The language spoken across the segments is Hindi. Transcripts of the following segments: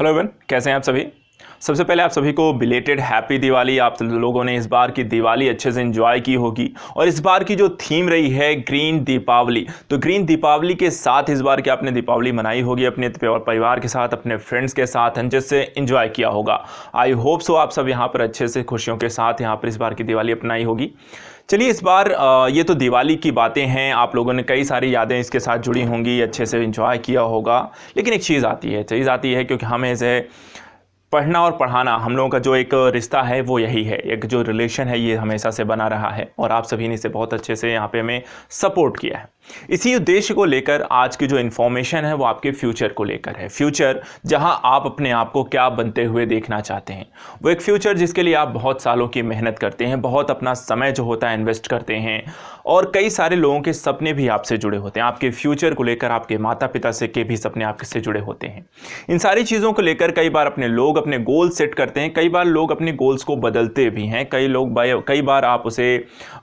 हेलो एवरीवन, कैसे हैं आप सभी। सबसे पहले आप सभी को बिलेटेड हैप्पी दिवाली। आप लोगों ने इस बार की दिवाली अच्छे से एंजॉय की होगी और इस बार की जो थीम रही है ग्रीन दीपावली, तो ग्रीन दीपावली के साथ इस बार की आपने दीपावली मनाई होगी अपने परिवार के साथ, अपने फ्रेंड्स के साथ अच्छे से एंजॉय किया होगा। आई होप सो आप सब यहाँ पर अच्छे से खुशियों के साथ यहाँ पर इस बार की दिवाली अपनाई होगी। चलिए, इस बार ये तो दिवाली की बातें हैं, आप लोगों ने कई सारी यादें इसके साथ जुड़ी होंगी, अच्छे से एंजॉय किया होगा। लेकिन एक चीज़ आती है क्योंकि हमें से पढ़ना और पढ़ाना, हम लोगों का जो एक रिश्ता है वो यही है, एक जो रिलेशन है ये हमेशा से बना रहा है और आप सभी ने इसे बहुत अच्छे से यहाँ पे हमें सपोर्ट किया है। इसी उद्देश्य को लेकर आज की जो इन्फॉर्मेशन है वो आपके फ्यूचर को लेकर है। फ्यूचर जहां आप अपने आप को क्या बनते हुए देखना चाहते हैं, वो एक फ्यूचर जिसके लिए आप बहुत सालों की मेहनत करते हैं, बहुत अपना समय जो होता है इन्वेस्ट करते हैं और कई सारे लोगों के सपने भी आपसे जुड़े होते हैं। आपके फ्यूचर को लेकर आपके माता पिता से के भी सपने आपसे जुड़े होते हैं। इन सारी चीज़ों को लेकर कई बार अपने गोल सेट करते हैं, कई बार लोग अपने गोल्स को बदलते भी हैं, कई बार आप उसे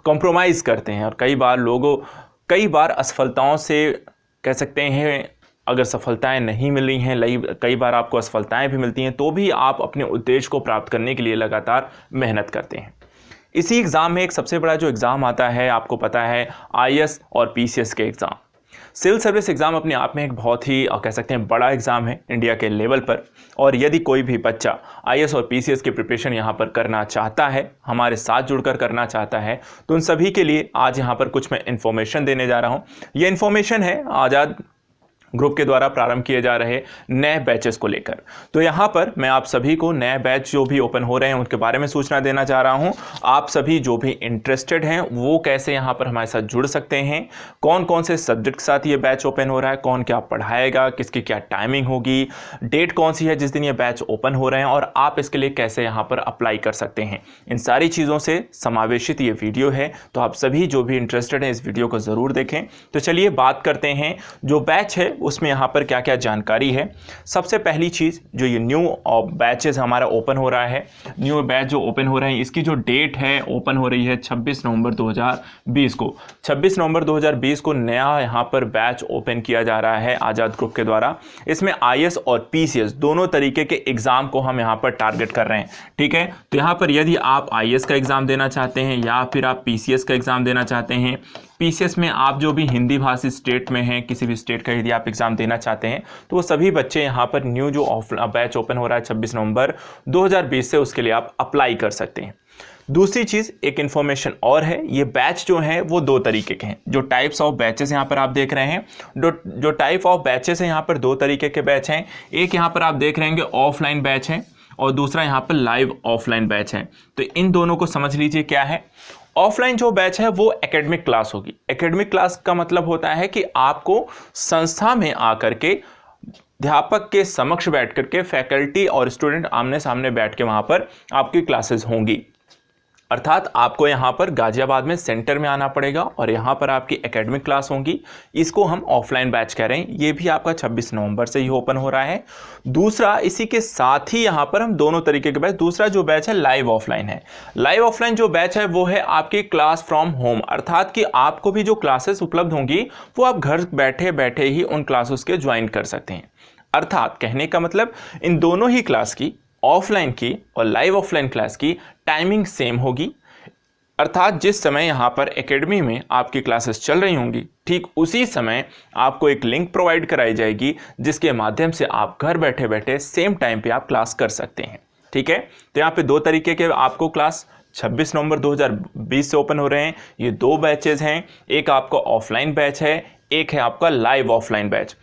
कॉम्प्रोमाइज़ करते हैं और कई बार असफलताओं से कह सकते हैं, अगर सफलताएं नहीं मिल रही हैं, कई बार आपको असफलताएं भी मिलती हैं, तो भी आप अपने उद्देश्य को प्राप्त करने के लिए लगातार मेहनत करते हैं। इसी एग्ज़ाम में एक सबसे बड़ा जो एग्ज़ाम आता है, आपको पता है, आईएएस और पीसीएस के एग्ज़ाम। सिविल सर्विस एग्ज़ाम अपने आप में एक बहुत ही कह सकते हैं बड़ा एग्ज़ाम है इंडिया के लेवल पर, और यदि कोई भी बच्चा आईएएस और पीसीएस की प्रिपरेशन यहाँ पर करना चाहता है, हमारे साथ जुड़कर करना चाहता है, तो उन सभी के लिए आज यहाँ पर कुछ मैं इन्फॉर्मेशन देने जा रहा हूँ। ये इन्फॉर्मेशन है आज़ाद ग्रुप के द्वारा प्रारंभ किए जा रहे नए बैचेस को लेकर। तो यहाँ पर मैं आप सभी को नए बैच जो भी ओपन हो रहे हैं उनके बारे में सूचना देना चाह रहा हूँ। आप सभी जो भी इंटरेस्टेड हैं वो कैसे यहाँ पर हमारे साथ जुड़ सकते हैं, कौन कौन से सब्जेक्ट के साथ ये बैच ओपन हो रहा है, कौन क्या पढ़ाएगा, किसकी क्या टाइमिंग होगी, डेट कौन सी है जिस दिन ये बैच ओपन हो रहे हैं और आप इसके लिए कैसे यहाँ पर अप्लाई कर सकते हैं, इन सारी चीज़ों से समावेशित ये वीडियो है। तो आप सभी जो भी इंटरेस्टेड हैं इस वीडियो को ज़रूर देखें। तो चलिए बात करते हैं जो बैच है उसमें यहाँ पर क्या क्या जानकारी है। सबसे पहली चीज़, जो ये न्यू बैचेस हमारा ओपन हो रहा है, न्यू बैच जो ओपन हो रहे हैं इसकी जो डेट है ओपन हो रही है 26 नवंबर 2020 को। 26 नवंबर 2020 को नया यहाँ पर बैच ओपन किया जा रहा है आज़ाद ग्रुप के द्वारा। इसमें आईएएस और पीसीएस दोनों तरीके के एग्ज़ाम को हम यहाँ पर टारगेट कर रहे हैं, ठीक है। तो यहाँ पर यदि आप आईएएस का एग्ज़ाम देना चाहते हैं या फिर आप पीसीएस का एग्ज़ाम देना चाहते हैं, पीसीएस में आप जो भी हिंदी भाषी स्टेट में हैं, किसी भी स्टेट का यदि आप एग्ज़ाम देना चाहते हैं, तो वो सभी बच्चे यहाँ पर न्यू जो बैच ओपन हो रहा है 26 नवंबर 2020 से, उसके लिए आप अप्लाई कर सकते हैं। दूसरी चीज़, एक इन्फॉर्मेशन और है, ये बैच जो है वो दो तरीके के हैं। जो टाइप्स ऑफ बैचेस यहाँ पर आप देख रहे हैं, जो टाइप ऑफ बैचेस हैं यहाँ पर दो तरीके के बैच हैं। एक यहाँ पर आप देख रहे हैं ऑफलाइन बैच है और दूसरा यहाँ पर लाइव ऑफलाइन बैच है। तो इन दोनों को समझ लीजिए क्या है। ऑफलाइन जो बैच है वो एकेडमिक क्लास होगी। एकेडमिक क्लास का मतलब होता है कि आपको संस्था में आकर के अध्यापक के समक्ष बैठ करके फैकल्टी और स्टूडेंट आमने सामने बैठ के वहां पर आपकी क्लासेस होंगी। अर्थात आपको यहाँ पर गाजियाबाद में सेंटर में आना पड़ेगा और यहाँ पर आपकी एकेडमिक क्लास होंगी। इसको हम ऑफलाइन बैच कह रहे हैं। ये भी आपका 26 नवंबर से ही ओपन हो रहा है। दूसरा, इसी के साथ ही यहाँ पर हम दोनों तरीके के बैच, दूसरा जो बैच है लाइव ऑफलाइन है। लाइव ऑफलाइन जो बैच है वो है आपकी क्लास फ्रॉम होम, अर्थात कि आपको भी जो क्लासेस उपलब्ध होंगी वो आप घर बैठे बैठे ही उन क्लासेस के ज्वाइन कर सकते हैं। अर्थात कहने का मतलब इन दोनों ही क्लास की, ऑफलाइन की और लाइव ऑफलाइन क्लास की टाइमिंग सेम होगी। अर्थात जिस समय यहाँ पर एकेडमी में आपकी क्लासेस चल रही होंगी, ठीक उसी समय आपको एक लिंक प्रोवाइड कराई जाएगी जिसके माध्यम से आप घर बैठे बैठे सेम टाइम पे आप क्लास कर सकते हैं, ठीक है। तो यहाँ पे दो तरीके के आपको क्लास 26 नवंबर 2020 से ओपन हो रहे हैं। ये दो बैचेज हैं, एक आपका ऑफलाइन बैच है, एक है आपका live offline batch.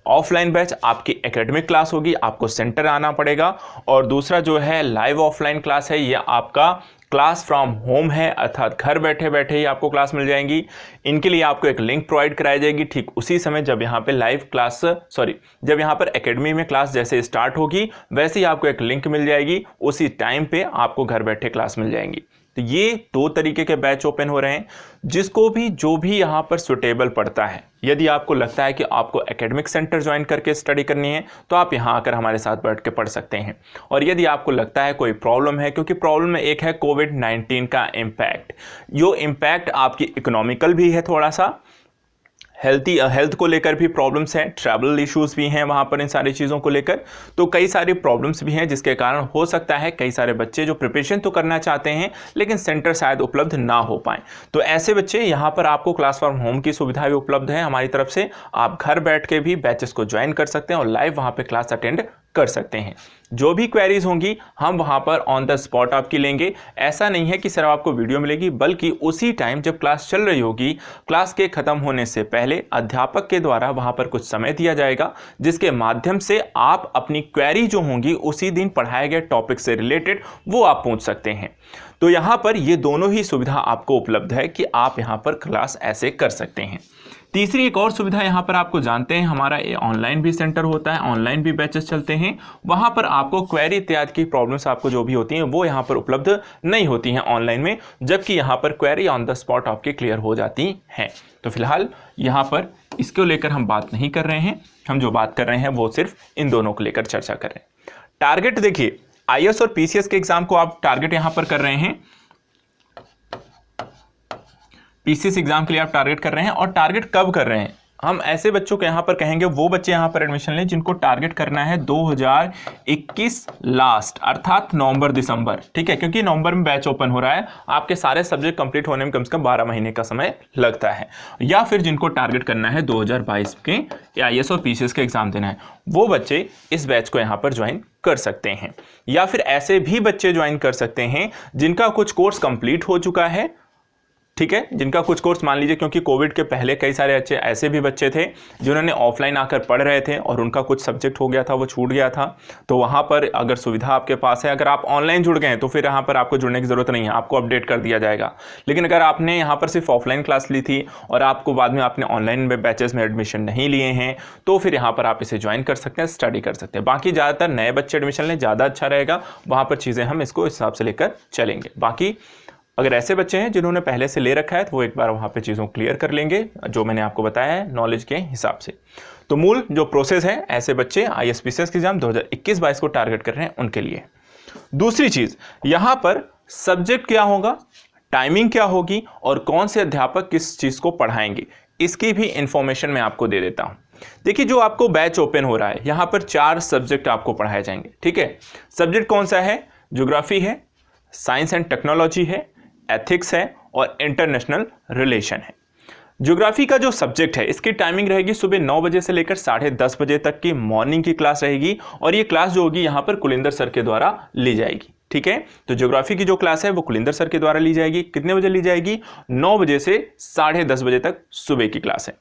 Offline batch आपकी एकेडमिक क्लास होगी, आपको सेंटर आना पड़ेगा, और दूसरा जो है लाइव ऑफलाइन क्लास है, ये आपका क्लास फ्रॉम होम है, अर्थात घर बैठे बैठे ही आपको क्लास मिल जाएंगी। इनके लिए आपको एक लिंक प्रोवाइड कराई जाएगी ठीक उसी समय जब यहाँ पे जब यहाँ पर एकेडमी में क्लास जैसे स्टार्ट होगी वैसे ही आपको एक लिंक मिल जाएगी, उसी टाइम पे आपको घर बैठे क्लास मिल जाएंगी। तो ये दो तरीके के बैच ओपन हो रहे हैं, जिसको भी जो भी यहाँ पर सुटेबल पड़ता है। यदि आपको लगता है कि आपको एकेडमिक सेंटर ज्वाइन करके स्टडी करनी है तो आप यहाँ आकर हमारे साथ बैठ के पढ़ सकते हैं। और यदि आपको लगता है कोई प्रॉब्लम है, क्योंकि प्रॉब्लम में एक है कोविड-19 का इम्पैक्ट, जो इम्पैक्ट आपकी इकोनॉमिकल भी है, थोड़ा सा हेल्थ को लेकर भी प्रॉब्लम्स हैं, ट्रैवल इश्यूज भी हैं वहाँ पर इन सारी चीज़ों को लेकर। तो कई सारी प्रॉब्लम्स भी हैं जिसके कारण हो सकता है कई सारे बच्चे जो प्रिपरेशन तो करना चाहते हैं लेकिन सेंटर शायद उपलब्ध ना हो पाए। तो ऐसे बच्चे यहाँ पर आपको क्लास फ्रॉम होम की सुविधा भी उपलब्ध है हमारी तरफ से। आप घर बैठ के भी बैचेस को ज्वाइन कर सकते हैं और लाइव वहाँ पर क्लास अटेंड कर सकते हैं। जो भी क्वेरीज होंगी हम वहां पर ऑन द स्पॉट आपकी लेंगे। ऐसा नहीं है कि सिर्फ आपको वीडियो मिलेगी, बल्कि उसी टाइम जब क्लास चल रही होगी, क्लास के खत्म होने से पहले अध्यापक के द्वारा वहां पर कुछ समय दिया जाएगा जिसके माध्यम से आप अपनी क्वेरी जो होंगी उसी दिन पढ़ाए गए टॉपिक से रिलेटेड वो आप पूछ सकते हैं। तो यहां पर ये दोनों ही सुविधा आपको उपलब्ध है कि आप यहां पर क्लास ऐसे कर सकते हैं। तीसरी एक और सुविधा यहाँ पर आपको जानते हैं, हमारा ऑनलाइन भी सेंटर होता है, ऑनलाइन भी बैचेस चलते हैं। वहाँ पर आपको क्वेरी इत्यादि की प्रॉब्लम्स आपको जो भी होती हैं वो यहाँ पर उपलब्ध नहीं होती हैं ऑनलाइन में, जबकि यहाँ पर क्वेरी ऑन द स्पॉट आपके क्लियर हो जाती हैं। तो फिलहाल यहाँ पर इसको लेकर हम बात नहीं कर रहे हैं, हम जो बात कर रहे हैं वो सिर्फ इन दोनों को लेकर चर्चा कर रहे हैं। टारगेट देखिए, IAS और PCS के एग्जाम को आप टारगेट यहाँ पर कर रहे हैं, PCS एग्जाम के लिए आप टारगेट कर रहे हैं। और टारगेट कब कर रहे हैं, हम ऐसे बच्चों को यहाँ पर कहेंगे वो बच्चे यहाँ पर एडमिशन लें जिनको टारगेट करना है 2021 लास्ट अर्थात नवंबर दिसंबर, ठीक है, क्योंकि नवंबर में बैच ओपन हो रहा है, आपके सारे सब्जेक्ट कंप्लीट होने में कम से कम 12 महीने का समय लगता है। या फिर जिनको टारगेट करना है 2022 के IAS और PCS के एग्जाम देना है, वो बच्चे इस बैच को यहाँ पर ज्वाइन कर सकते हैं। या फिर ऐसे भी बच्चे ज्वाइन कर सकते हैं जिनका कुछ कोर्स कंप्लीट हो चुका है, ठीक है, जिनका कुछ कोर्स मान लीजिए, क्योंकि कोविड के पहले कई सारे अच्छे ऐसे भी बच्चे थे जिन्होंने ऑफलाइन आकर पढ़ रहे थे और उनका कुछ सब्जेक्ट हो गया था, वो छूट गया था। तो वहाँ पर अगर सुविधा आपके पास है, अगर आप ऑनलाइन जुड़ गए हैं तो फिर यहाँ पर आपको जुड़ने की ज़रूरत नहीं है, आपको अपडेट कर दिया जाएगा। लेकिन अगर आपने यहाँ पर सिर्फ ऑफलाइन क्लास ली थी और आपको बाद में आपने ऑनलाइन में बैचेस में एडमिशन नहीं लिए हैं, तो फिर यहाँ पर आप इसे ज्वाइन कर सकते हैं, स्टडी कर सकते हैं। बाकी ज़्यादातर नए बच्चे एडमिशन लें, ज़्यादा अच्छा रहेगा, वहाँ पर चीज़ें हम इसको हिसाब से लेकर चलेंगे। बाकी अगर ऐसे बच्चे हैं जिन्होंने पहले से ले रखा है तो वो एक बार वहाँ पे चीज़ों को क्लियर कर लेंगे जो मैंने आपको बताया है नॉलेज के हिसाब से। तो मूल जो प्रोसेस है, ऐसे बच्चे IAS PCS के एग्जाम 2021-22 को टारगेट कर रहे हैं उनके लिए। दूसरी चीज़, यहाँ पर सब्जेक्ट क्या होगा, टाइमिंग क्या होगी और कौन से अध्यापक किस चीज़ को पढ़ाएंगे, इसकी भी इंफॉर्मेशन मैं आपको दे देता हूँ। देखिए, जो आपको बैच ओपन हो रहा है यहाँ पर 4 सब्जेक्ट आपको पढ़ाए जाएंगे, ठीक है। सब्जेक्ट कौन सा है, ज्योग्राफी है, साइंस एंड टेक्नोलॉजी है, एथिक्स है और इंटरनेशनल रिलेशन है। ज्योग्राफी का जो सब्जेक्ट है इसकी टाइमिंग रहेगी सुबह 9 बजे से लेकर 10:30 बजे तक की मॉर्निंग की क्लास रहेगी और ये क्लास जो होगी यहाँ पर कुलिंदर सर के द्वारा ली जाएगी, ठीक है। तो ज्योग्राफी की जो क्लास है वो कुलिंदर सर के द्वारा ली जाएगी। कितने बजे ली जाएगी, 9 बजे से 10:30 बजे तक सुबह की क्लास है।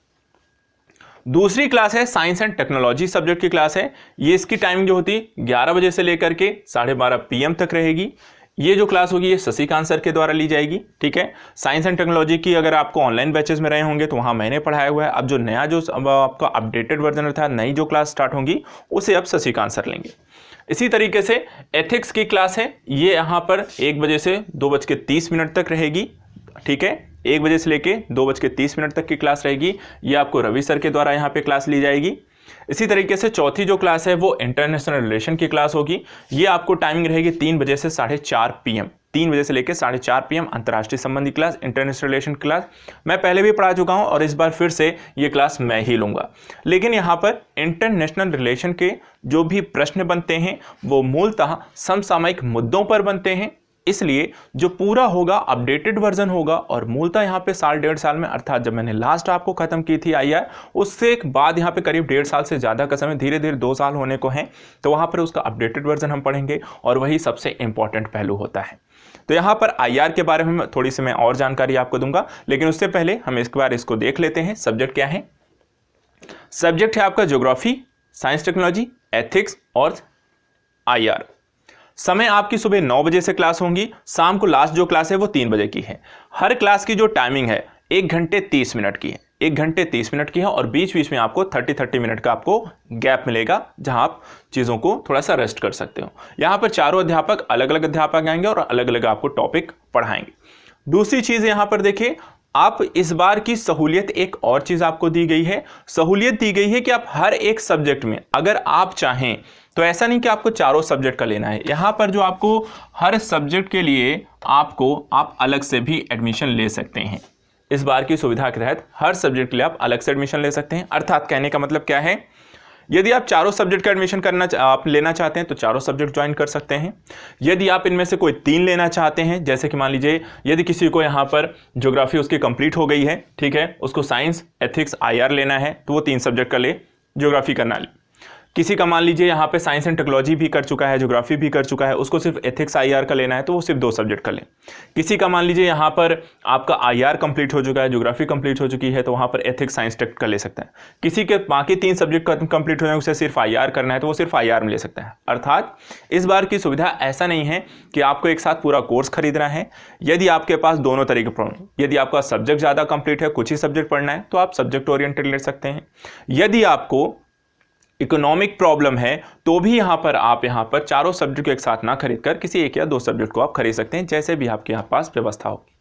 दूसरी क्लास है साइंस एंड टेक्नोलॉजी सब्जेक्ट की क्लास है, ये इसकी टाइमिंग जो होती है 11 बजे से लेकर के 12:30 PM तक रहेगी। ये जो क्लास होगी ये शशिकांत सर के द्वारा ली जाएगी, ठीक है। साइंस एंड टेक्नोलॉजी की अगर आपको ऑनलाइन बैचेस में रहे होंगे तो वहाँ मैंने पढ़ाया हुआ है। अब जो नया जो आपका अपडेटेड वर्जन था, नई जो क्लास स्टार्ट होगी उसे अब शशिकांत सर लेंगे। इसी तरीके से एथिक्स की क्लास है, ये यहाँ पर 1 बजे से 2:30 तक रहेगी, ठीक है। 1 बजे से लेके 2:30 तक की क्लास रहेगी, ये आपको रवि सर के द्वारा यहाँ पे क्लास ली जाएगी। इसी तरीके से चौथी जो क्लास है वो इंटरनेशनल रिलेशन की क्लास होगी, ये आपको टाइमिंग रहेगी 3 बजे से 4:30 PM, 3 बजे से लेकर 4:30 PM अंतर्राष्ट्रीय संबंधी क्लास, इंटरनेशनल रिलेशन क्लास मैं पहले भी पढ़ा चुका हूं और इस बार फिर से ये क्लास मैं ही लूंगा। लेकिन यहाँ पर इंटरनेशनल रिलेशन के जो भी प्रश्न बनते हैं वो मूलतः समसामयिक मुद्दों पर बनते हैं, इसलिए जो पूरा होगा अपडेटेड वर्जन होगा और मूलतः यहाँ पे 1.5 साल में, अर्थात जब मैंने लास्ट आपको खत्म की थी IR, उससे एक बाद यहाँ पे करीब 1.5 साल से ज़्यादा का समय, धीरे धीरे 2 साल होने को हैं, तो वहाँ पर उसका अपडेटेड वर्जन हम पढ़ेंगे और वही सबसे इंपॉर्टेंट पहलू होता है। तो यहाँ पर IR के बारे में थोड़ी सी मैं और जानकारी आपको दूंगा, लेकिन उससे पहले हम एक बार इसको देख लेते हैं। सब्जेक्ट क्या है, सब्जेक्ट है आपका ज्योग्राफी, साइंस टेक्नोलॉजी, एथिक्स और IR। समय आपकी सुबह 9 बजे से क्लास होंगी, शाम को लास्ट जो क्लास है वो 3 बजे की है। हर क्लास की जो टाइमिंग है 1 घंटे 30 मिनट की है, 1 घंटे 30 मिनट की है और बीच बीच में आपको 30 मिनट का आपको गैप मिलेगा जहां आप चीज़ों को थोड़ा सा रेस्ट कर सकते हो। यहाँ पर चारों अध्यापक अलग अलग अध्यापक आएंगे और अलग अलग आपको टॉपिक पढ़ाएंगे। दूसरी चीज़ यहाँ पर देखिए, आप इस बार की सहूलियत एक और चीज़ आपको दी गई है, सहूलियत दी गई है कि आप हर एक सब्जेक्ट में अगर आप चाहें तो ऐसा नहीं कि आपको चारों सब्जेक्ट का लेना है, यहाँ पर जो आपको हर सब्जेक्ट के लिए आप अलग से भी एडमिशन ले सकते हैं, इस बार की सुविधा के तहत हर सब्जेक्ट के लिए आप अलग से एडमिशन ले सकते हैं। अर्थात कहने का मतलब क्या है, यदि आप चारों सब्जेक्ट का एडमिशन आप लेना चाहते हैं तो चारों सब्जेक्ट ज्वाइन कर सकते हैं। यदि आप इनमें से कोई 3 लेना चाहते हैं, जैसे कि मान लीजिए यदि किसी को यहाँ पर ज्योग्राफी उसकी कंप्लीट हो गई है, ठीक है, उसको साइंस, एथिक्स, IR लेना है तो वो 3 सब्जेक्ट का ले, ज्योग्राफी करना ले। किसी का मान लीजिए यहाँ पे साइंस एंड टेक्नोलॉजी भी कर चुका है, ज्योग्राफी भी कर चुका है, उसको सिर्फ एथिक्स IR का लेना है तो वो सिर्फ 2 सब्जेक्ट का ले। किसी का मान लीजिए यहाँ पर आपका IR कंप्लीट हो चुका है, ज्योग्राफी कंप्लीट हो चुकी है तो वहाँ पर एथिक्स, साइंस, टेक का ले सकता है। किसी के बाकी 3 सब्जेक्ट कंप्लीट हो जाए, उसे सिर्फ IR करना है तो वो सिर्फ IR में ले सकता है। अर्थात इस बार की सुविधा ऐसा नहीं है कि आपको एक साथ पूरा कोर्स खरीदना है। यदि आपके पास दोनों तरीके पढ़ना, यदि आपका सब्जेक्ट ज़्यादा कंप्लीट है, कुछ ही सब्जेक्ट पढ़ना है तो आप सब्जेक्ट ओरिएंटेड ले सकते हैं। यदि आपको इकोनॉमिक प्रॉब्लम है तो भी यहाँ पर चारों सब्जेक्ट को एक साथ ना खरीद कर किसी 1 या 2 सब्जेक्ट को आप खरीद सकते हैं, जैसे भी आपके यहाँ पास व्यवस्था होगी।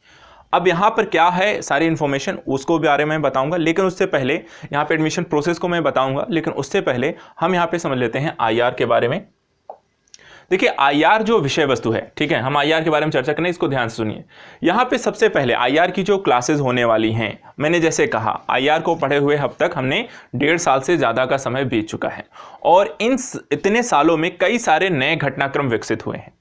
अब यहाँ पर क्या है सारी इन्फॉर्मेशन उसको बारे में बताऊंगा, लेकिन उससे पहले यहाँ पे एडमिशन प्रोसेस को मैं बताऊंगा, लेकिन उससे पहले हम यहाँ पे समझ लेते हैं IR के बारे में। देखिए IR जो विषय वस्तु है, ठीक है, हम IR के बारे में चर्चा करें, इसको ध्यान से सुनिए। यहाँ पे सबसे पहले IR की जो क्लासेस होने वाली हैं, मैंने जैसे कहा IR को पढ़े हुए अब तक हमने 1.5 साल से ज़्यादा का समय बीत चुका है और इतने सालों में कई सारे नए घटनाक्रम विकसित हुए हैं।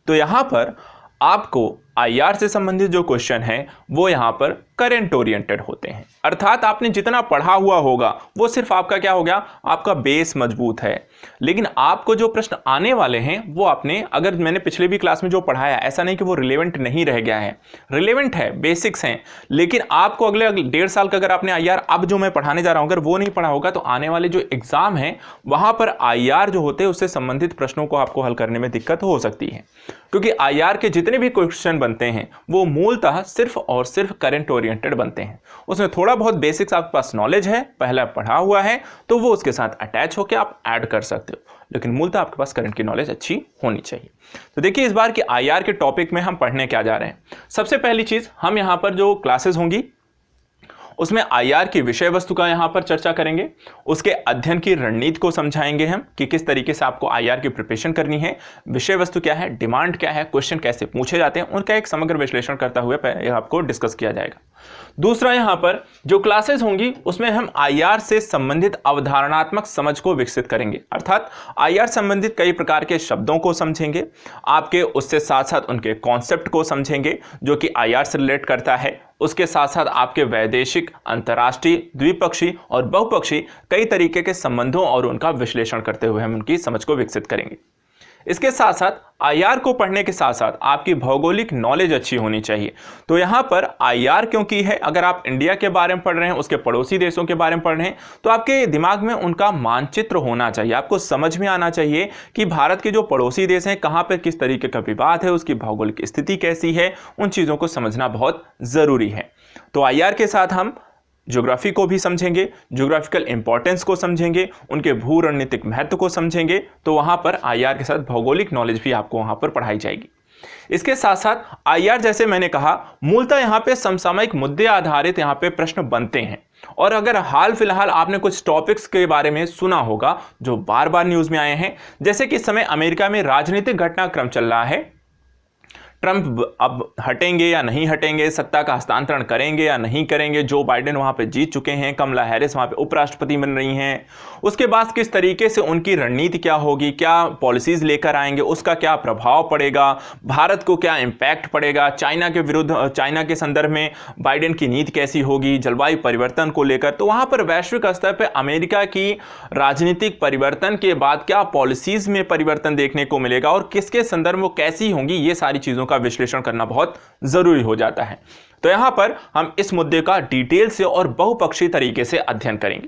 तो यहाँ पर आपको IR से संबंधित जो क्वेश्चन है वो यहाँ पर करंट ओरिएंटेड होते हैं। अर्थात आपने जितना पढ़ा हुआ होगा वो सिर्फ आपका क्या हो गया, आपका बेस मजबूत है, लेकिन आपको जो प्रश्न आने वाले हैं वो आपने, अगर मैंने पिछले भी क्लास में जो पढ़ाया, ऐसा नहीं कि वो रिलेवेंट नहीं रह गया है, रिलेवेंट है, बेसिक्स हैं, लेकिन आपको अगले 1.5 साल का अगर आपने IR अब जो मैं पढ़ाने जा रहा हूं अगर वो नहीं पढ़ा होगा तो आने वाले जो एग्जाम है वहां पर IR जो होते हैं उससे संबंधित प्रश्नों को आपको हल करने में दिक्कत हो सकती है, क्योंकि IR के जितने भी क्वेश्चन बनते हैं वो मूलतः सिर्फ और सिर्फ करंट ओरिएंटेड बनते हैं। उसमें थोड़ा बहुत बेसिक्स आपके पास नॉलेज है, पहला पढ़ा हुआ है तो वो उसके साथ अटैच होकर आप ऐड कर सकते हो, लेकिन मूलतः आपके पास करंट की नॉलेज अच्छी होनी चाहिए। तो देखिए इस बार की IR के टॉपिक में हम पढ़ने क्या जा रहे हैं। सबसे पहली चीज, हम यहां पर जो क्लासेस होंगी उसमें IR की विषय वस्तु का यहाँ पर चर्चा करेंगे, उसके अध्ययन की रणनीति को समझाएंगे हम कि किस तरीके से आपको IR की प्रिपरेशन करनी है, विषय वस्तु क्या है, डिमांड क्या है, क्वेश्चन कैसे पूछे जाते हैं, उनका एक समग्र विश्लेषण करता हुए आपको डिस्कस किया जाएगा। दूसरा, यहाँ पर जो क्लासेस होंगी उसमें हम IR से संबंधित अवधारणात्मक समझ को विकसित करेंगे। अर्थात IR संबंधित कई प्रकार के शब्दों को समझेंगे, आपके उससे साथ साथ उनके कॉन्सेप्ट को समझेंगे जो कि IR से रिलेट करता है। उसके साथ साथ आपके वैदेशिक, अंतर्राष्ट्रीय, द्विपक्षीय और बहुपक्षीय कई तरीके के संबंधों और उनका विश्लेषण करते हुए हम उनकी समझ को विकसित करेंगे। इसके साथ साथ IR को पढ़ने के साथ साथ आपकी भौगोलिक नॉलेज अच्छी होनी चाहिए। तो यहाँ पर IR क्योंकि है, अगर आप इंडिया के बारे में पढ़ रहे हैं, उसके पड़ोसी देशों के बारे में पढ़ रहे हैं, तो आपके दिमाग में उनका मानचित्र होना चाहिए, आपको समझ में आना चाहिए कि भारत के जो पड़ोसी देश हैं कहाँ पर किस तरीके का विवाद है, उसकी भौगोलिक स्थिति कैसी है, उन चीज़ों को समझना बहुत ज़रूरी है। तो IR के साथ हम ज्योग्राफी को भी समझेंगे, ज्योग्राफिकल इंपॉर्टेंस को समझेंगे, उनके भू रणनीतिक महत्व को समझेंगे, तो वहां पर IR के साथ भौगोलिक नॉलेज भी आपको वहां पर पढ़ाई जाएगी। इसके साथ साथ IR, जैसे मैंने कहा, मूलतः यहाँ पे समसामयिक मुद्दे आधारित यहाँ पे प्रश्न बनते हैं। और अगर हाल फिलहाल आपने कुछ टॉपिक्स के बारे में सुना होगा जो बार बार न्यूज में आए हैं, जैसे कि इस समय अमेरिका में राजनीतिक घटनाक्रम चल रहा है, ट्रंप अब हटेंगे या नहीं हटेंगे, सत्ता का हस्तांतरण करेंगे या नहीं करेंगे, जो बाइडेन वहां पे जीत चुके हैं, कमला हैरिस वहां पे उपराष्ट्रपति बन रही हैं, उसके बाद किस तरीके से उनकी रणनीति क्या होगी, क्या पॉलिसीज लेकर आएंगे, उसका क्या प्रभाव पड़ेगा, भारत को क्या इम्पैक्ट पड़ेगा, चाइना के विरुद्ध, चाइना के संदर्भ में बाइडेन की नीति कैसी होगी, जलवायु परिवर्तन को लेकर, तो वहां पर वैश्विक स्तर पर अमेरिका की राजनीतिक परिवर्तन के बाद क्या पॉलिसीज में परिवर्तन देखने को मिलेगा और किसके संदर्भ में कैसी होंगी, ये सारी चीजों का विश्लेषण करना बहुत जरूरी हो जाता है। तो यहां पर हम इस मुद्दे का डिटेल से और बहुपक्षीय तरीके से अध्ययन करेंगे।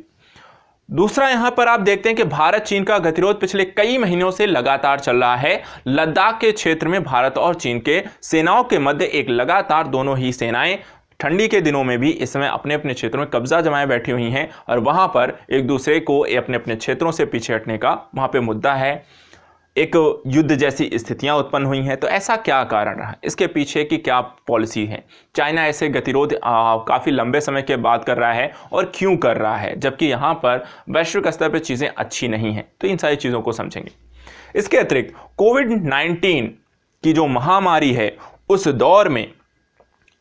दूसरा, यहां पर आप देखते हैं कि भारत चीन का गतिरोध पिछले कई महीनों से लगातार चल रहा है। लद्दाख के क्षेत्र में भारत और चीन के सेनाओं के मध्य एक लगातार, दोनों ही सेनाएं ठंडी के दिनों में भी इस समय अपने अपने क्षेत्रों में कब्जा जमाए बैठी हुई हैं और वहां पर एक दूसरे को अपने अपने क्षेत्रों से पीछे हटने का वहां पे मुद्दा है, एक युद्ध जैसी स्थितियां उत्पन्न हुई हैं। तो ऐसा क्या कारण रहा, इसके पीछे की क्या पॉलिसी है, चाइना ऐसे गतिरोध काफ़ी लंबे समय के बाद कर रहा है और क्यों कर रहा है, जबकि यहाँ पर वैश्विक स्तर पर चीज़ें अच्छी नहीं हैं। तो इन सारी चीज़ों को समझेंगे। इसके अतिरिक्त कोविड-19 की जो महामारी है, उस दौर में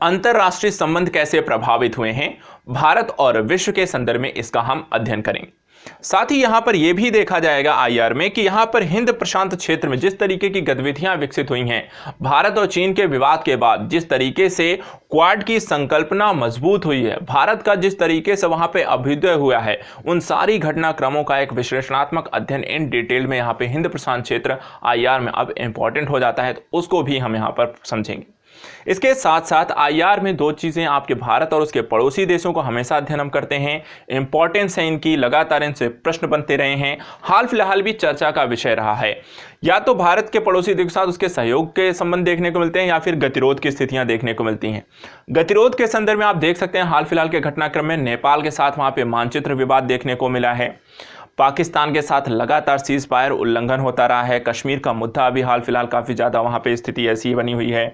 अंतरराष्ट्रीय संबंध कैसे प्रभावित हुए हैं भारत और विश्व के संदर्भ में, इसका हम अध्ययन करेंगे। साथ ही यहां पर यह भी देखा जाएगा आईआर में कि यहां पर हिंद प्रशांत क्षेत्र में जिस तरीके की गतिविधियां विकसित हुई हैं, भारत और चीन के विवाद के बाद जिस तरीके से क्वाड की संकल्पना मजबूत हुई है, भारत का जिस तरीके से वहां पे अभ्युदय हुआ है, उन सारी घटनाक्रमों का एक विश्लेषणात्मक अध्ययन इन डिटेल में यहां पे हिंद प्रशांत क्षेत्र आईआर में अब इंपॉर्टेंट हो जाता है, तो उसको भी हम यहां पर समझेंगे। इसके साथ साथ आईआर में दो चीजें आपके भारत और उसके पड़ोसी देशों को हमेशा अध्ययन हम करते हैं, इंपॉर्टेंस है इनकी, लगातार इनसे प्रश्न बनते रहे हैं, हाल फिलहाल भी चर्चा का विषय रहा है। या तो भारत के पड़ोसी देशों के साथ उसके सहयोग के संबंध देखने को मिलते हैं या फिर गतिरोध की स्थितियां देखने को मिलती हैं। गतिरोध के संदर्भ में आप देख सकते हैं हाल फिलहाल के घटनाक्रम में नेपाल के साथ वहां पे मानचित्र विवाद देखने को मिला है, पाकिस्तान के साथ लगातार सीज फायर उल्लंघन होता रहा है, कश्मीर का मुद्दा अभी हाल फिलहाल काफ़ी ज़्यादा वहाँ पे स्थिति ऐसी बनी हुई है,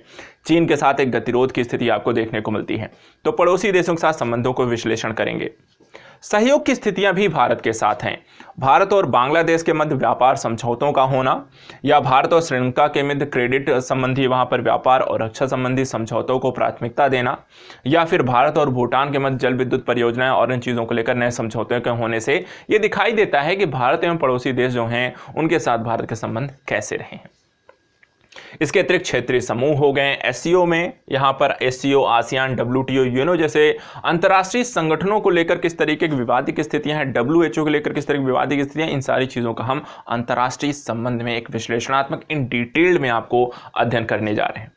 चीन के साथ एक गतिरोध की स्थिति आपको देखने को मिलती है। तो पड़ोसी देशों के साथ संबंधों को विश्लेषण करेंगे। सहयोग की स्थितियां भी भारत के साथ हैं। भारत और बांग्लादेश के मध्य व्यापार समझौतों का होना, या भारत और श्रीलंका के मध्य क्रेडिट संबंधी वहां पर व्यापार और रक्षा संबंधी समझौतों को प्राथमिकता देना, या फिर भारत और भूटान के मध्य जल विद्युत परियोजनाएं और इन चीज़ों को लेकर नए समझौते के होने से ये दिखाई देता है कि भारत एवं पड़ोसी देश जो हैं उनके साथ भारत के संबंध कैसे रहे हैं। इसके अतिरिक्त क्षेत्रीय समूह हो गए, एससीओ में यहाँ पर एससीओ, आसियान, डब्ल्यूटीओ, यूएनओ जैसे अंतर्राष्ट्रीय संगठनों को लेकर किस तरीके की विवादित स्थितियां हैं, डब्ल्यूएचओ को लेकर किस तरह की विवादित स्थितियां, इन सारी चीज़ों का हम अंतर्राष्ट्रीय संबंध में एक विश्लेषणात्मक इन डिटेल में आपको अध्ययन करने जा रहे हैं।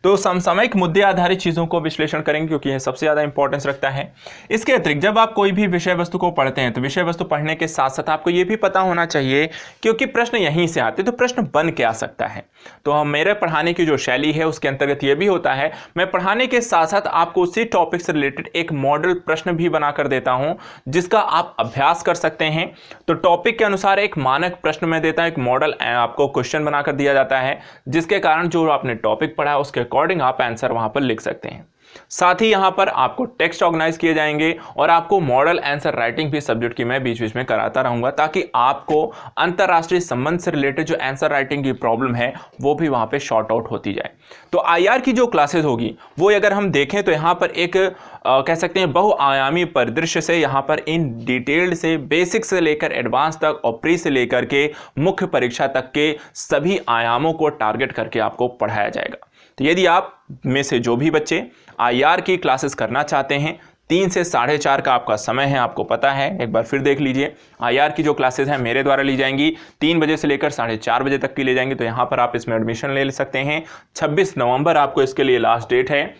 तो समसामयिक मुद्दे आधारित चीज़ों को विश्लेषण करेंगे क्योंकि यह सबसे ज़्यादा इंपॉर्टेंस रखता है। इसके अतिरिक्त जब आप कोई भी विषय वस्तु को पढ़ते हैं तो विषय वस्तु पढ़ने के साथ साथ आपको ये भी पता होना चाहिए, क्योंकि प्रश्न यहीं से आते तो प्रश्न बन क्या सकता है। तो हम मेरे पढ़ाने की जो शैली है उसके अंतर्गत ये भी होता है, मैं पढ़ाने के साथ साथ आपको उसी टॉपिक से रिलेटेड एक मॉडल प्रश्न भी बना कर देता हूँ जिसका आप अभ्यास कर सकते हैं। तो टॉपिक के अनुसार एक मानक प्रश्न मैं देता हूँ, एक मॉडल आपको क्वेश्चन बनाकर दिया जाता है, जिसके कारण जो आपने टॉपिक पढ़ा है उसके अकॉर्डिंग आप आंसर वहां पर लिख सकते हैं। साथ ही यहां पर आपको टेक्स्ट ऑर्गेनाइज किए जाएंगे और आपको मॉडल आंसर राइटिंग भी सब्जेक्ट की मैं बीच बीच में कराता रहूंगा, ताकि आपको अंतरराष्ट्रीय संबंध से रिलेटेड जो आंसर राइटिंग की प्रॉब्लम है वो भी वहां पे शॉर्ट आउट होती जाए। तो आईआर की जो क्लासेस होगी वो अगर हम देखें तो यहां पर एक कह सकते हैं बहुआयामी परिदृश्य से यहाँ पर इन डिटेल्ड से बेसिक से लेकर एडवांस तक और प्री से लेकर के मुख्य परीक्षा तक के सभी आयामों को टारगेट करके आपको पढ़ाया जाएगा। तो यदि आप में से जो भी बच्चे आईआर की क्लासेस करना चाहते हैं, 3 से 4:30 का आपका समय है, आपको पता है, एक बार फिर देख लीजिए। आईआर की जो क्लासेस हैं मेरे द्वारा ली जाएंगी, 3 बजे से लेकर 4:30 बजे तक की ले जाएंगी। तो यहाँ पर आप इसमें एडमिशन ले सकते हैं। 26 नवंबर आपको इसके लिए लास्ट डेट है।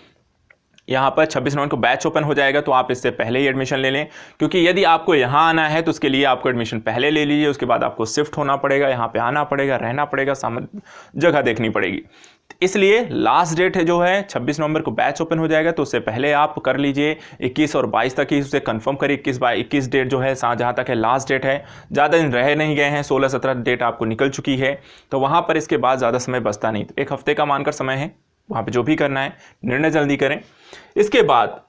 यहाँ पर 26 नवंबर को बैच ओपन हो जाएगा, तो आप इससे पहले ही एडमिशन ले लें, क्योंकि यदि आपको यहाँ आना है तो उसके लिए आपको एडमिशन पहले ले लीजिए। उसके बाद आपको शिफ्ट होना पड़ेगा, यहाँ पे आना पड़ेगा, रहना पड़ेगा, जगह देखनी पड़ेगी। इसलिए लास्ट डेट है जो है 26 नवंबर को बैच ओपन हो जाएगा, तो उससे पहले आप कर लीजिए। 21 और 22 तक ही उसे कंफर्म करिए। 21 डेट जो है जहाँ तक है लास्ट डेट है, ज़्यादा दिन रह नहीं गए हैं, 16-17 डेट आपको निकल चुकी है, तो वहाँ पर इसके बाद ज़्यादा समय बचता नहीं। तो 1 हफ्ते का मानकर समय है, वहाँ पे जो भी करना है निर्णय जल्दी करें। इसके बाद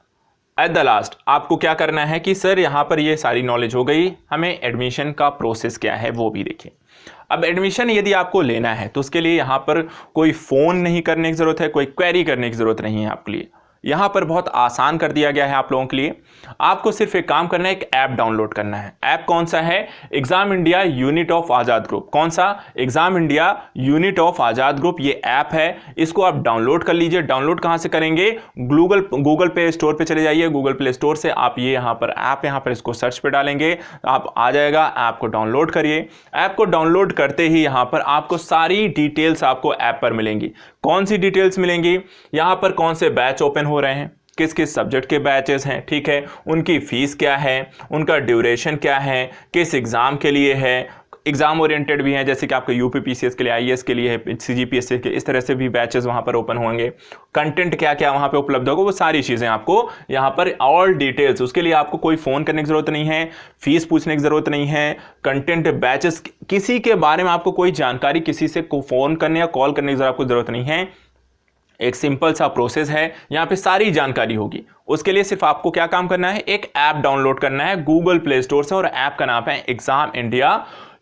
एट द लास्ट आपको क्या करना है कि सर यहाँ पर ये सारी नॉलेज हो गई, हमें एडमिशन का प्रोसेस क्या है वो भी देखिए। अब एडमिशन यदि आपको लेना है तो उसके लिए यहाँ पर कोई फ़ोन नहीं करने की ज़रूरत है, कोई क्वेरी करने की ज़रूरत नहीं है आपके लिए। यहाँ पर बहुत आसान कर दिया गया है आप लोगों के लिए। आपको सिर्फ एक काम करना है, एक ऐप डाउनलोड करना है। ऐप कौन सा है? Exam India unit of Azad group. कौन सा? Exam India unit of Azad group, ये ऐप है, इसको आप डाउनलोड कर लीजिए। डाउनलोड कहाँ से करेंगे? गूगल प्ले स्टोर पे चले जाइए। गूगल प्ले स्टोर से आप ये यहाँ पर ऐप, यहाँ पर इसको सर्च पे डालेंगे, आप आ जाएगा। ऐप को डाउनलोड करिए। ऐप को डाउनलोड करते ही यहाँ पर आपको सारी डिटेल्स आपको ऐप पर मिलेंगी। कौन सी डिटेल्स मिलेंगी? यहाँ पर कौन से बैच ओपन हो रहे हैं, किस किस सब्जेक्ट के बैचेस हैं, ठीक है, उनकी फीस क्या है, उनका ड्यूरेशन क्या है, किस एग्ज़ाम के लिए है, एग्जाम ओरिएंटेड भी हैं, जैसे कि आपके यूपीपीसीएस के लिए, आईएएस के लिए है, सीजीपीएससी के, इस तरह से भी बैचेस वहाँ पर ओपन होंगे। कंटेंट क्या क्या वहाँ पे उपलब्ध होगा, वो सारी चीज़ें आपको यहाँ पर ऑल डिटेल्स। उसके लिए आपको कोई फ़ोन करने की ज़रूरत नहीं है, फीस पूछने की ज़रूरत नहीं है, कंटेंट, बैचेस, किसी के बारे में आपको कोई जानकारी किसी से फ़ोन करने या कॉल करने की आपको ज़रूरत नहीं है। एक सिंपल सा प्रोसेस है, यहाँ पे सारी जानकारी होगी। उसके लिए सिर्फ आपको क्या काम करना है, एक ऐप डाउनलोड करना है गूगल प्ले स्टोर से, और ऐप का नाम है exam India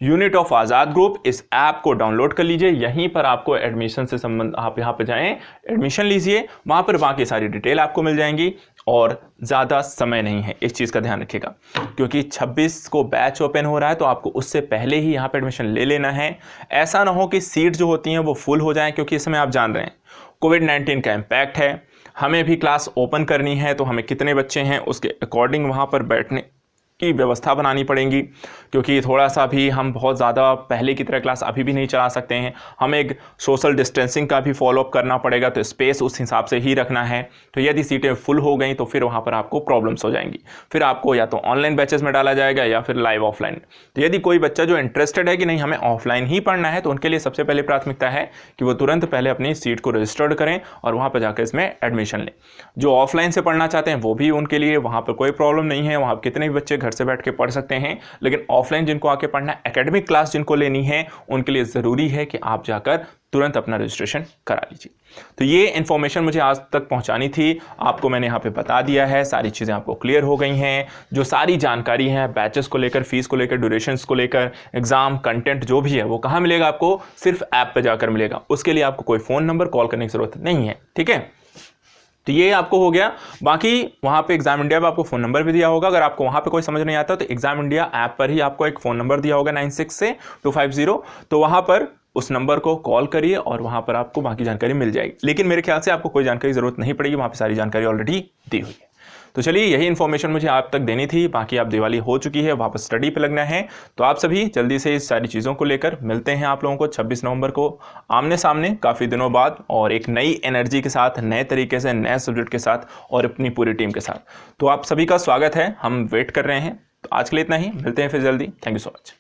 unit of Azad group, इस ऐप को डाउनलोड कर लीजिए। यहीं पर आपको एडमिशन से संबंध, आप यहाँ पर जाएं, एडमिशन लीजिए, वहाँ पर बाकी सारी डिटेल आपको मिल जाएंगी और ज़्यादा समय नहीं है, इस चीज़ का ध्यान रखिएगा, क्योंकि 26 को बैच ओपन हो रहा है, तो आपको उससे पहले ही यहाँ पे एडमिशन ले लेना है। ऐसा ना हो कि सीट जो होती हैं वो फुल हो जाएं, क्योंकि इस समय आप जान रहे हैं कोविड-19 का इम्पैक्ट है, हमें भी क्लास ओपन करनी है, तो हमें कितने बच्चे हैं उसके अकॉर्डिंग वहाँ पर बैठने की व्यवस्था बनानी पड़ेगी, क्योंकि थोड़ा सा भी हम बहुत ज़्यादा पहले की तरह क्लास अभी भी नहीं चला सकते हैं, हमें एक सोशल डिस्टेंसिंग का भी फॉलोअप करना पड़ेगा, तो स्पेस उस हिसाब से ही रखना है। तो यदि सीटें फुल हो गई तो फिर वहाँ पर आपको प्रॉब्लम्स हो जाएंगी, फिर आपको या तो ऑनलाइन बैचेस में डाला जाएगा या फिर लाइव ऑफलाइन। तो यदि कोई बच्चा जो इंटरेस्टेड है कि नहीं हमें ऑफलाइन ही पढ़ना है, तो उनके लिए सबसे पहले प्राथमिकता है कि वो तुरंत पहले अपनी सीट को रजिस्टर्ड करें और वहाँ पर जाकर इसमें एडमिशन लें। जो ऑफलाइन से पढ़ना चाहते हैं वो भी उनके लिए वहाँ पर कोई प्रॉब्लम नहीं है, वहाँ कितने भी बच्चे घर से बैठ के पढ़ सकते हैं, लेकिन ऑफलाइन जिनको आके पढ़ना है, एकेडमिक क्लास जिनको लेनी है, उनके लिए ज़रूरी है कि आप जाकर तुरंत अपना रजिस्ट्रेशन करा लीजिए। तो ये इन्फॉर्मेशन मुझे आज तक पहुंचानी थी, आपको मैंने यहाँ पे बता दिया है, सारी चीज़ें आपको क्लियर हो गई हैं। जो सारी जानकारी है बैचेस को लेकर, फीस को लेकर, ड्यूरेशंस को लेकर, एग्जाम कंटेंट जो भी है वो कहाँ मिलेगा, आपको सिर्फ ऐप पे जाकर मिलेगा। उसके लिए आपको कोई फ़ोन नंबर कॉल करने की ज़रूरत नहीं है, ठीक है। तो ये आपको हो गया। बाकी वहाँ पे एग्जाम इंडिया पे आपको फ़ोन नंबर भी दिया होगा, अगर आपको वहाँ पे कोई समझ नहीं आता तो एग्जाम इंडिया ऐप पर ही आपको एक फ़ोन नंबर दिया होगा 96 से 250, तो वहाँ पर उस नंबर को कॉल करिए और वहाँ पर आपको बाकी जानकारी मिल जाएगी। लेकिन मेरे ख्याल से आपको कोई जानकारी ज़रूरत नहीं पड़ेगी, वहाँ पर सारी जानकारी ऑलरेडी दी हुई है। तो चलिए यही इन्फॉर्मेशन मुझे आप तक देनी थी। बाकी आप दिवाली हो चुकी है, वापस स्टडी पे लगना है, तो आप सभी जल्दी से इस सारी चीज़ों को लेकर मिलते हैं आप लोगों को 26 नवंबर को आमने सामने, काफ़ी दिनों बाद, और एक नई एनर्जी के साथ, नए तरीके से, नए सब्जेक्ट के साथ और अपनी पूरी टीम के साथ। तो आप सभी का स्वागत है, हम वेट कर रहे हैं। तो आज के लिए इतना ही, मिलते हैं फिर जल्दी। Thank you so much.